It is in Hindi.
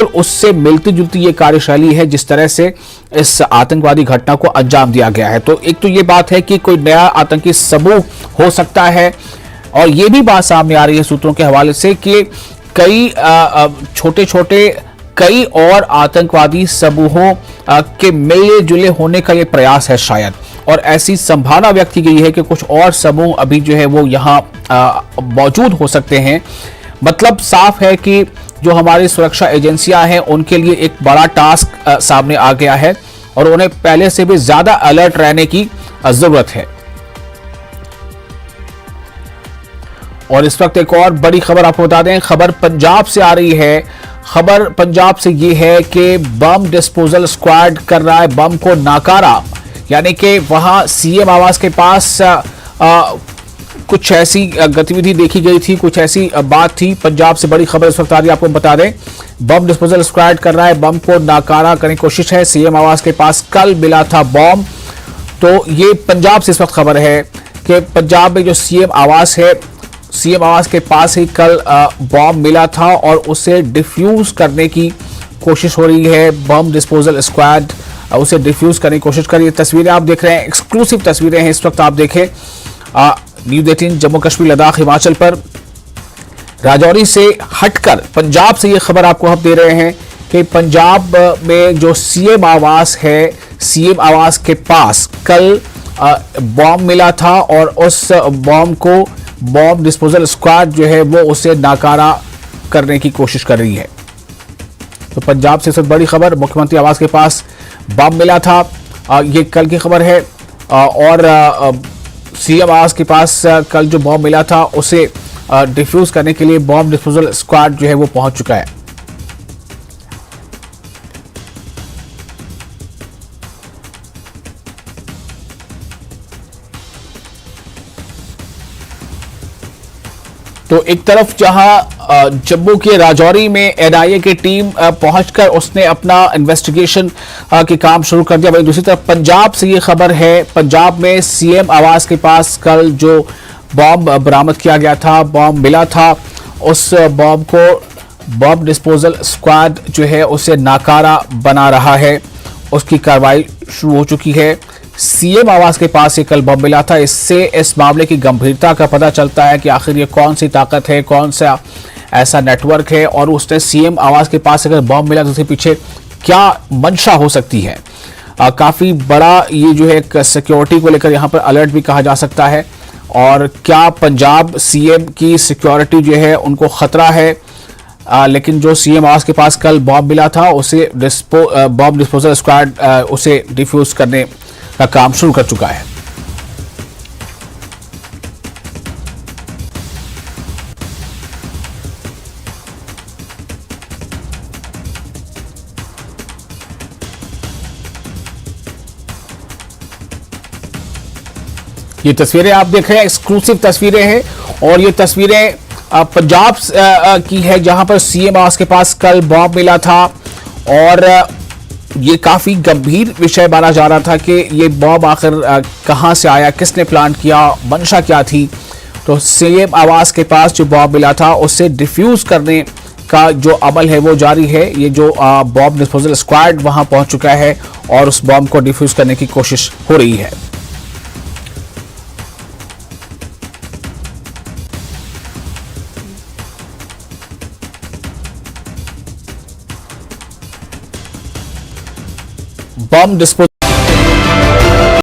उससे मिलती जुलती ये कार्यशैली है जिस तरह से इस आतंकवादी घटना को अंजाम दिया गया है। तो एक तो ये बात है कि कोई नया आतंकी समूह हो सकता है, और ये भी बात सामने आ रही है सूत्रों के हवाले से कि कई छोटे छोटे कई और आतंकवादी समूहों के मिले जुले होने का ये प्रयास है शायद, और ऐसी संभावना व्यक्त की गई है कि कुछ और समूह अभी जो है वो यहाँ मौजूद हो सकते हैं। मतलब साफ है कि जो हमारी सुरक्षा एजेंसियां हैं उनके लिए एक बड़ा टास्क सामने आ गया है और उन्हें पहले से भी ज्यादा अलर्ट रहने की जरूरत है। और इस वक्त एक और बड़ी खबर आपको बता दें, खबर पंजाब से आ रही है। खबर पंजाब से ये है कि बम डिस्पोजल स्क्वाड कर रहा है बम को नाकारा, यानी कि वहां सीएम आवास के पास कुछ ऐसी गतिविधि देखी गई थी, कुछ ऐसी बात थी। पंजाब से बड़ी खबर इस वक्त आ रही है, आपको बता दें बम डिस्पोजल स्क्वाड कर रहा है बम को नाकारा करने की कोशिश है। सीएम आवास के पास कल मिला था बम। तो ये पंजाब से इस वक्त खबर है कि पंजाब में जो सीएम आवास है, सीएम आवास के पास ही कल बम मिला था और उसे डिफ्यूज करने की कोशिश हो रही है। बम डिस्पोजल स्क्वाड उसे डिफ्यूज करने की कोशिश कर रही है। तस्वीरें आप देख रहे हैं, एक्सक्लूसिव तस्वीरें हैं इस वक्त। आप देखें न्यूज़ 18 जम्मू कश्मीर लद्दाख हिमाचल पर राजौरी से हटकर पंजाब से ये खबर आपको हम दे रहे हैं कि पंजाब में जो सीएम आवास है, सीएम आवास के पास कल बम मिला था और उस बम को बम डिस्पोजल स्क्वाड जो है वो उसे नाकारा करने की कोशिश कर रही है। तो पंजाब से सबसे बड़ी खबर, मुख्यमंत्री आवास के पास बम मिला था, ये कल की खबर है। और सीएम आवास के पास कल जो बम मिला था उसे डिफ्यूज करने के लिए बम डिस्पोजल स्क्वाड जो है वो पहुंच चुका है। तो एक तरफ जहां जम्मू के राजौरी में एनआईए की टीम पहुंचकर उसने अपना इन्वेस्टिगेशन के काम शुरू कर दिया, वहीं दूसरी तरफ पंजाब से ये खबर है, पंजाब में सीएम आवास के पास कल जो बम बरामद किया गया था, बम मिला था, उस बम को बम डिस्पोजल स्क्वाड जो है उसे नाकारा बना रहा है। उसकी कार्रवाई शुरू हो चुकी है। सीएम आवास के पास ये कल बम मिला था। इससे इस मामले की गंभीरता का पता चलता है कि आखिर ये कौन सी ताकत है, कौन सा ऐसा नेटवर्क है, और उसने सीएम आवास के पास अगर बम मिला तो उसके पीछे क्या मंशा हो सकती है। काफी बड़ा ये जो है एक सिक्योरिटी को लेकर यहाँ पर अलर्ट भी कहा जा सकता है। और क्या पंजाब सीएम की सिक्योरिटी जो है उनको खतरा है, लेकिन जो सीएम आवास के पास कल बम मिला था उसे बम डिस्पोजल स्क्वाड उसे डिफ्यूज करने का काम शुरू कर चुका है। ये तस्वीरें आप देख रहे हैं, एक्सक्लूसिव तस्वीरें हैं, और ये तस्वीरें पंजाब की है जहां पर सीएम आवास के पास कल बम मिला था। और ये काफी गंभीर विषय माना जा रहा था कि ये बम आखिर कहां से आया, किसने प्लान किया, मंशा क्या थी। तो सीएम आवास के पास जो बम मिला था उससे डिफ्यूज करने का जो अमल है वो जारी है। ये जो बम डिस्पोजल स्क्वाड वहां पहुंच चुका है और उस बम को डिफ्यूज करने की कोशिश हो रही है। Bomb disposal